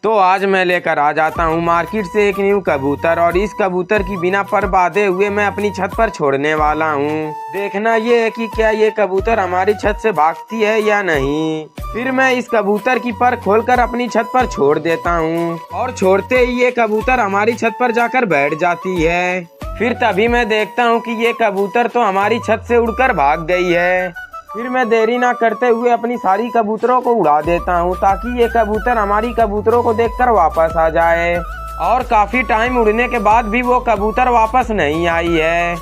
तो आज मैं लेकर आ जाता हूँ मार्केट से एक न्यू कबूतर, और इस कबूतर की बिना पर बांधे हुए मैं अपनी छत पर छोड़ने वाला हूँ। देखना ये है कि क्या ये कबूतर हमारी छत से भागती है या नहीं। फिर मैं इस कबूतर की पर खोलकर अपनी छत पर छोड़ देता हूँ, और छोड़ते ही ये कबूतर हमारी छत पर जाकर बैठ जाती है। फिर तभी मैं देखता हूँ कि ये कबूतर तो हमारी छत से उड़कर भाग गई है। फिर मैं देरी ना करते हुए अपनी सारी कबूतरों को उड़ा देता हूँ, ताकि ये कबूतर हमारी कबूतरों को देखकर वापस आ जाए। और काफी टाइम उड़ने के बाद भी वो कबूतर वापस नहीं आई है।